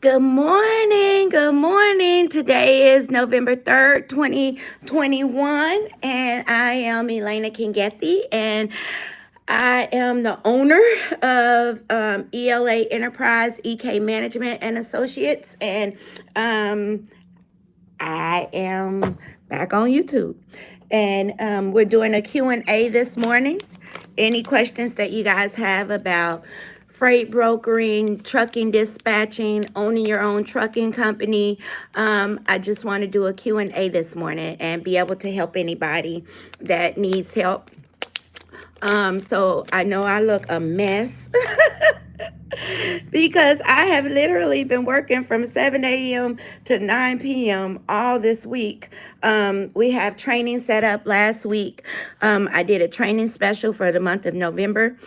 Good morning. Good morning. Today is November 3rd, 2021, and I am Elena Kingethi, and I am the owner of ELA Enterprise, EK Management and Associates, and I am back on YouTube. And we're doing a Q&A this morning. Any questions that you guys have about freight brokering, trucking dispatching, owning your own trucking company, I just want to do a Q&A this morning and be able to help anybody that needs help. So I know I look a mess because I have literally been working from 7 a.m. to 9 p.m. all this week. We have training set up last week. I did a training special for the month of November.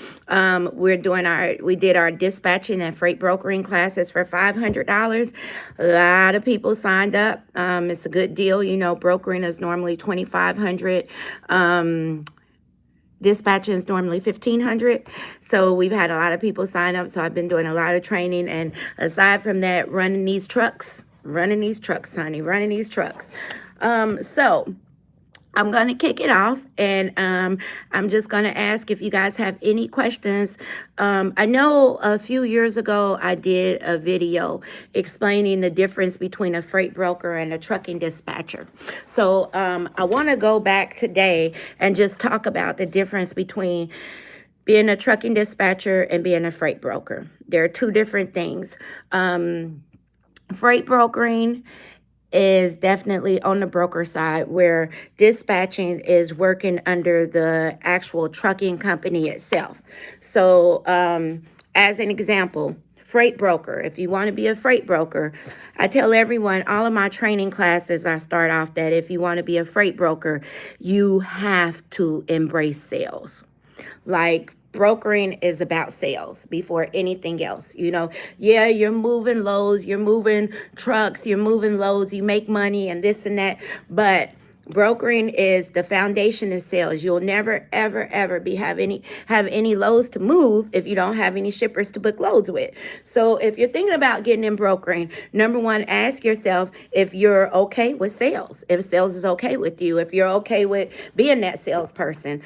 We did our dispatching and freight brokering classes for $500. A lot of people signed up. It's a good deal. You know, brokering is normally $2,500. Dispatching is normally $1,500. So we've had a lot of people sign up. So I've been doing a lot of training. And aside from that, running these trucks, honey, running these trucks. So I'm going to kick it off, and I'm just going to ask if you guys have any questions. I know a few years ago I did a video explaining the difference between a freight broker and a trucking dispatcher. So I want to go back today and just talk about the difference between being a trucking dispatcher and being a freight broker. There are two different things. Freight brokering is definitely on the broker side, where dispatching is working under the actual trucking company itself. So as an example, freight broker, if you want to be a freight broker, I tell everyone, all of my training classes, I start off that if you want to be a freight broker, you have to embrace sales. Like, brokering is about sales before anything else. You know, yeah, you're moving loads, you're moving trucks, you're moving loads, you make money and this and that, but brokering is the foundation of sales. You'll never, ever, ever have any loads to move if you don't have any shippers to book loads with. So if you're thinking about getting in brokering, number one, ask yourself if you're okay with sales, if sales is okay with you, if you're okay with being that salesperson.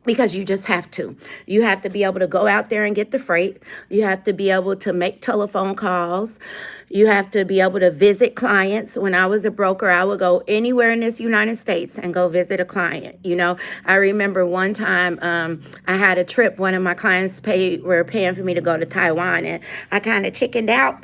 Because you just have to. You have to be able to go out there and get the freight. You have to be able to make telephone calls. You have to be able to visit clients. When I was a broker, I would go anywhere in this United States and go visit a client. You know, I remember one time I had a trip. One of my clients were paying for me to go to Taiwan, and I kind of chickened out.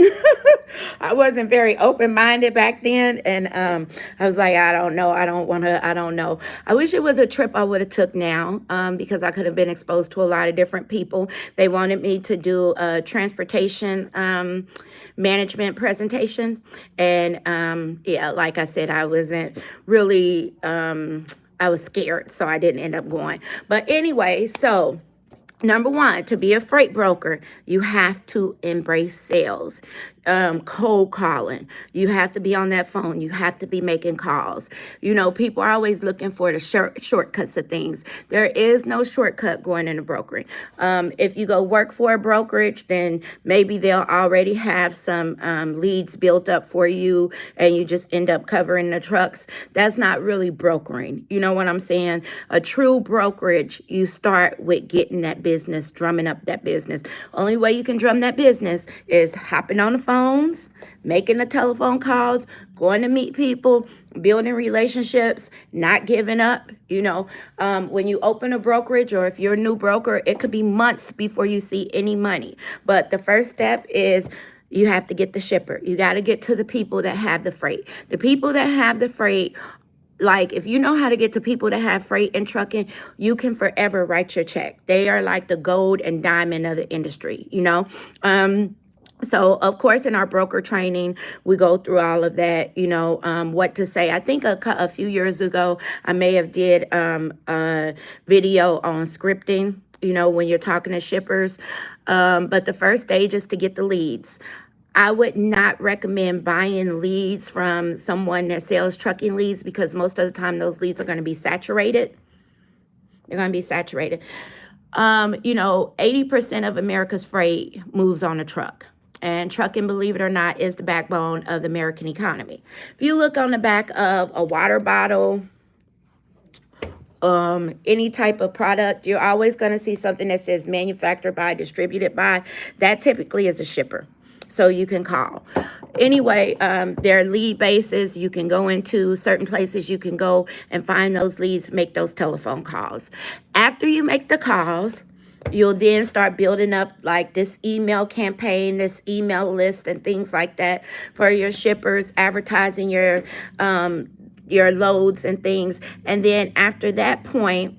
I wasn't very open-minded back then, and I was like, I don't know. I don't know. I wish it was a trip I would have took now, because I could have been exposed to a lot of different people. They wanted me to do a transportation management presentation. And yeah, like I said, I wasn't really, I was scared, so I didn't end up going. But anyway, so number one, to be a freight broker, you have to embrace sales. Cold calling. You have to be on that phone. You have to be making calls. You know, people are always looking for the shortcuts of things. There is no shortcut going into brokering. If you go work for a brokerage, then maybe they'll already have some leads built up for you, and you just end up covering the trucks. That's not really brokering. You know what I'm saying? A true brokerage, you start with getting that business, drumming up that business. Only way you can drum that business is hopping on the phone, making the telephone calls, going to meet people, building relationships, not giving up. You know, when you open a brokerage, or if you're a new broker, it could be months before you see any money. But the first step is you have to get the shipper. You got to get to the people that have the freight. The people that have the freight, like, if you know how to get to people that have freight and trucking, you can forever write your check. They are like the gold and diamond of the industry, you know? So, of course, in our broker training, we go through all of that, you know, what to say. I think a few years ago, I may have did a video on scripting, you know, when you're talking to shippers. But the first stage is to get the leads. I would not recommend buying leads from someone that sells trucking leads, because most of the time those leads are going to be saturated. They're going to be saturated. You know, 80% of America's freight moves on a truck. And trucking, believe it or not, is the backbone of the American economy. If you look on the back of a water bottle, any type of product, you're always going to see something that says manufactured by, distributed by. That typically is a shipper. So you can call. Anyway, there are lead bases. You can go into certain places. You can go and find those leads, make those telephone calls. After you make the calls, you'll then start building up like this email campaign, this email list, and things like that for your shippers, advertising your loads and things. And then after that point,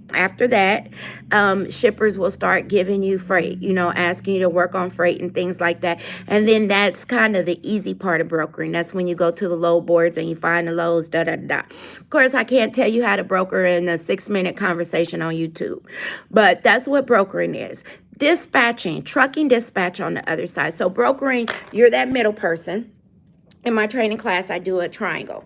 shippers will start giving you freight, asking you to work on freight and things like that. And then that's kind of the easy part of brokering. That's when you go to the load boards and you find the loads, da da da. Of course, I can't tell you how to broker in a 6-minute conversation on YouTube, but that's what brokering is. Dispatching, trucking dispatch on the other side. So brokering, you're that middle person. In my training class, I do a triangle.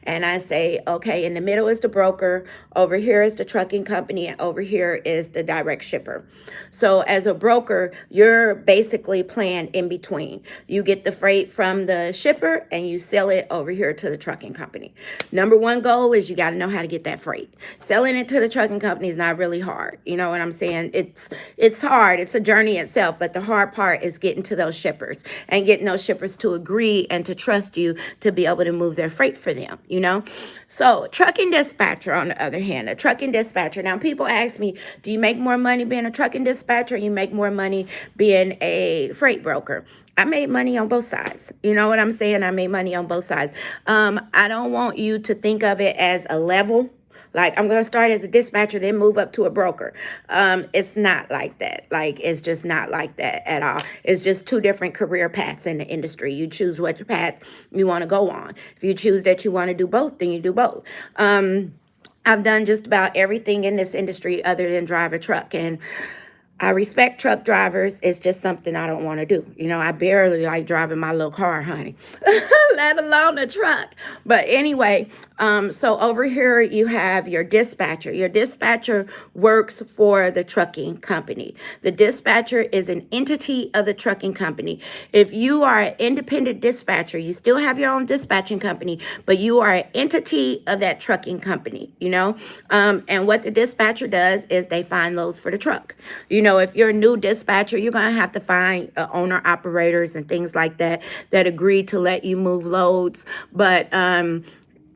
And I say, okay, in the middle is the broker, over here is the trucking company, and over here is the direct shipper. So as a broker, you're basically playing in between. You get the freight from the shipper and you sell it over here to the trucking company. Number one goal is you got to know how to get that freight. Selling it to the trucking company is not really hard. You know what I'm saying? It's hard. It's a journey itself, but the hard part is getting to those shippers and getting those shippers to agree and to trust you to be able to move their freight for them. So trucking dispatcher, on the other hand, a trucking dispatcher. Now, people ask me, do you make more money being a trucking dispatcher or you make more money being a freight broker? I made money on both sides. You know what I'm saying? I made money on both sides. I don't want you to think of it as a level. Like, I'm going to start as a dispatcher, then move up to a broker. It's not like that. Like, it's just not like that at all. It's just two different career paths in the industry. You choose what path you want to go on. If you choose that you want to do both, then you do both. I've done just about everything in this industry other than drive a truck. And I respect truck drivers. It's just something I don't want to do. I barely like driving my little car, honey, let alone a truck. But anyway, so over here you have your dispatcher. Your dispatcher works for the trucking company. The dispatcher is an entity of the trucking company. If you are an independent dispatcher, you still have your own dispatching company, but you are an entity of that trucking company, and what the dispatcher does is they find loads for the truck. If you're a new dispatcher, you're going to have to find owner operators and things like that agree to let you move loads. But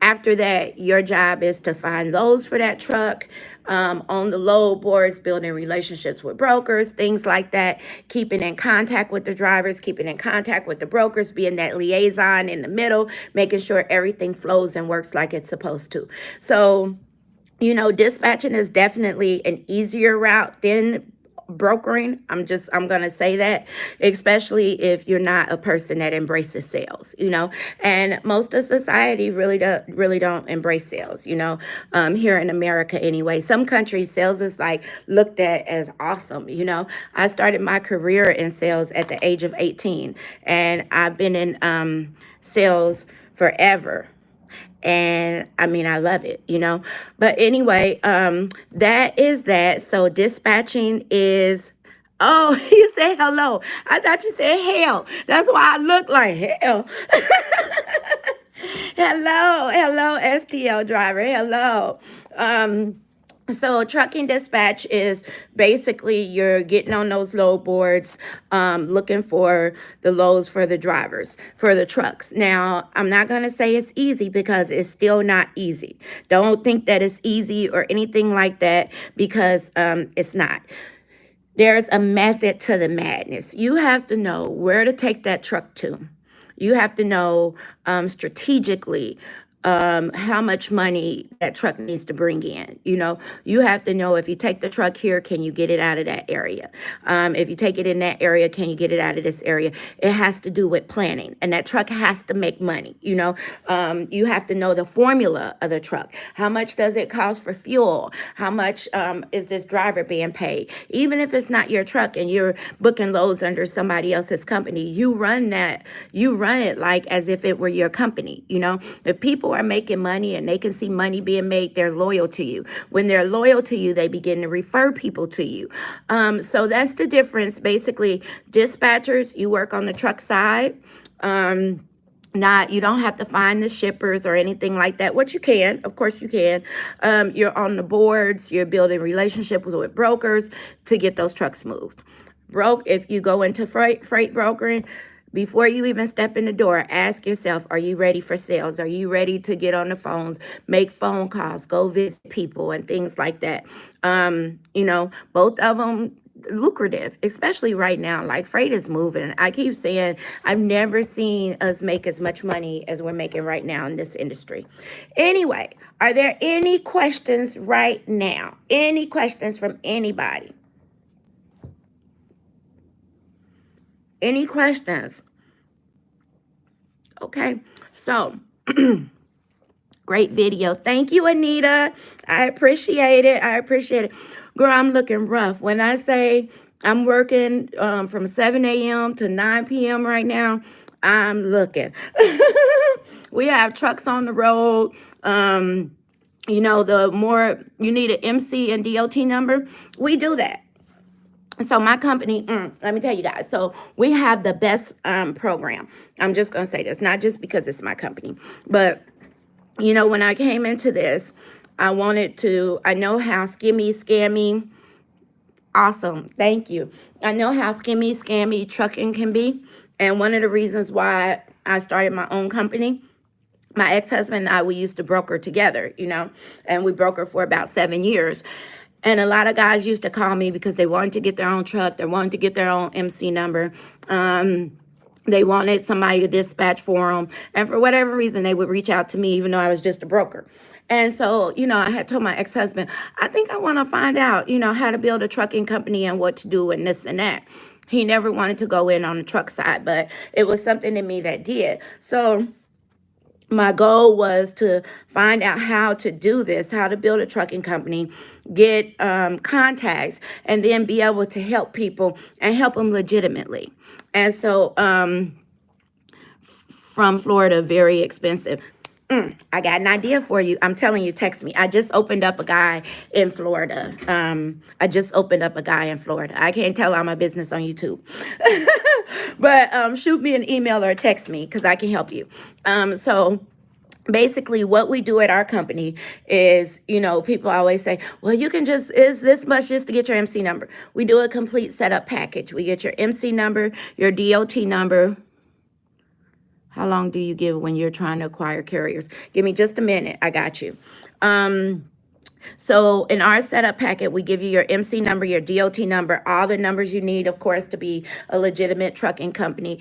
after that, your job is to find loads for that truck, on the load boards, building relationships with brokers, things like that, keeping in contact with the drivers, keeping in contact with the brokers, being that liaison in the middle, making sure everything flows and works like it's supposed to. So, dispatching is definitely an easier route than brokering. I'm going to say that, especially if you're not a person that embraces sales, and most of society really don't embrace sales, here in America anyway. Some countries, sales is like looked at as awesome. I started my career in sales at the age of 18, and I've been in sales forever. And I mean, I love it, But anyway, that is that. So dispatching is, oh, you say hello. I thought you said hell. That's why I look like hell. Hello, STL driver. Hello. So trucking dispatch is basically you're getting on those load boards, looking for the loads for the drivers, for the trucks. Now, I'm not going to say it's easy because it's still not easy. Don't think that it's easy or anything like that because it's not. There's a method to the madness. You have to know where to take that truck to. You have to know strategically how much money that truck needs to bring in. You have to know if you take the truck here, can you get it out of that area? If you take it in that area, can you get it out of this area? It has to do with planning, and that truck has to make money. You have to know the formula of the truck. How much does it cost for fuel? How much is this driver being paid? Even if it's not your truck and you're booking loads under somebody else's company, you run it like as if it were your company. If people people are making money and they can see money being made, they're loyal to you. When they're loyal to you, they begin to refer people to you. So that's the difference. Basically, dispatchers, you work on the truck side. Not, you don't have to find the shippers or anything like that. What you can, of course you can. You're on the boards, you're building relationships with brokers to get those trucks moved. If you go into freight brokering, before you even step in the door, ask yourself, are you ready for sales? Are you ready to get on the phones, make phone calls, go visit people and things like that? Both of them lucrative, especially right now. Like, freight is moving. I keep saying I've never seen us make as much money as we're making right now in this industry. Anyway, are there any questions right now? Any questions from anybody? Any questions? Okay, so great video. Thank you, Anita. I appreciate it. Girl, I'm looking rough. When I say I'm working from 7 a.m. to 9 p.m. right now, I'm looking. We have trucks on the road. The more you need an MC and DOT number, we do that. So my company, let me tell you guys, so we have the best program. I'm just going to say this, not just because it's my company, but, when I came into this, I know how scammy, awesome, thank you. I know how scammy trucking can be. And one of the reasons why I started my own company, my ex-husband and I, we used to broker together, and we broker for about 7 years. And a lot of guys used to call me because they wanted to get their own truck. They wanted to get their own MC number. They wanted somebody to dispatch for them. And for whatever reason, they would reach out to me, even though I was just a broker. And so, I had told my ex-husband, I think I want to find out, how to build a trucking company and what to do and this and that. He never wanted to go in on the truck side, but it was something in me that did. So my goal was to find out how to do this, how to build a trucking company, get contacts, and then be able to help people and help them legitimately. And so from Florida, very expensive. I got an idea for you. I'm telling you, text me. I just opened up a guy in Florida. I can't tell all my business on YouTube. But shoot me an email or text me because I can help you. So basically what we do at our company is, people always say, well, you can is this much just to get your MC number. We do a complete setup package. We get your MC number, your DOT number. How long do you give when you're trying to acquire carriers? Give me just a minute. I got you. So in our setup packet, we give you your MC number, your DOT number, all the numbers you need, of course, to be a legitimate trucking company.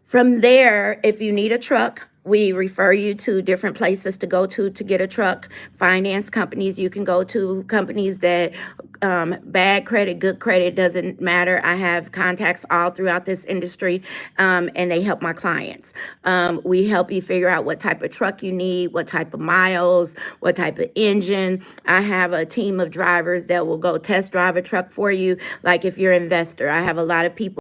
From there, if you need a truck, we refer you to different places to go to get a truck. Finance companies you can go to, companies that bad credit, good credit, doesn't matter. I have contacts all throughout this industry, and they help my clients. We help you figure out what type of truck you need, what type of miles, what type of engine. I have a team of drivers that will go test drive a truck for you. Like if you're an investor, I have a lot of people